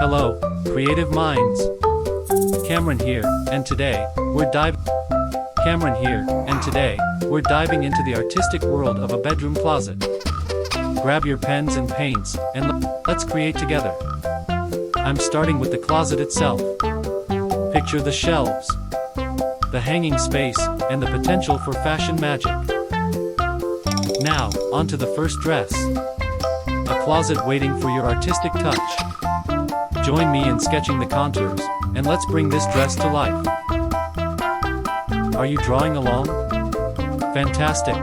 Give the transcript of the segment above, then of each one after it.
Hello, creative minds. Kamran here, and today, we're diving into the artistic world of a bedroom closet. Grab your pens and paints, and let's create together. I'm starting with the closet itself. Picture the shelves, the hanging space, and the potential for fashion magic. Now, onto the first dress. A closet waiting for your artistic touch. Join me in sketching the contours, and let's bring this dress to life. Are you drawing along? Fantastic!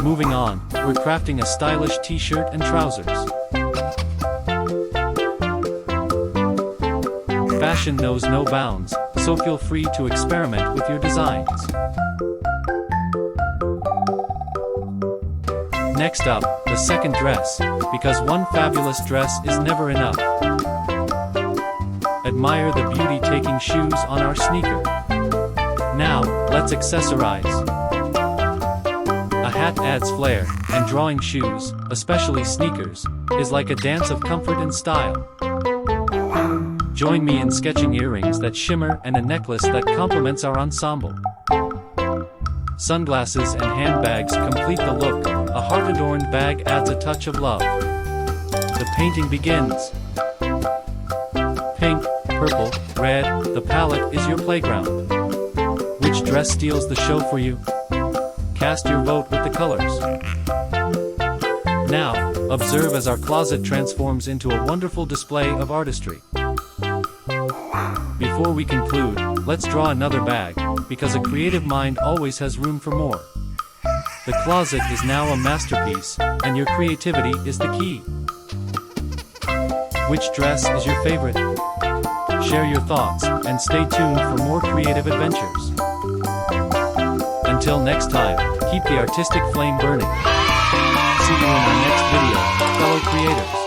Moving on, we're crafting a stylish t-shirt and trousers. Fashion knows no bounds, so feel free to experiment with your designs. Next up, the second dress, because one fabulous dress is never enough. Admire the beauty taking shoes on our sneaker. Now, let's accessorize. A hat adds flair, and drawing shoes, especially sneakers, is like a dance of comfort and style. Join me in sketching earrings that shimmer and a necklace that complements our ensemble. Sunglasses and handbags complete the look. A heart-adorned bag adds a touch of love. The painting begins. Pink, purple, red, the palette is your playground. Which dress steals the show for you? Cast your vote with the colors. Now, observe as our closet transforms into a wonderful display of artistry. Before we conclude, let's draw another bag, because a creative mind always has room for more. The closet is now a masterpiece, and your creativity is the key. Which dress is your favorite? Share your thoughts, and stay tuned for more creative adventures. Until next time, keep the artistic flame burning. See you in our next video, fellow creators.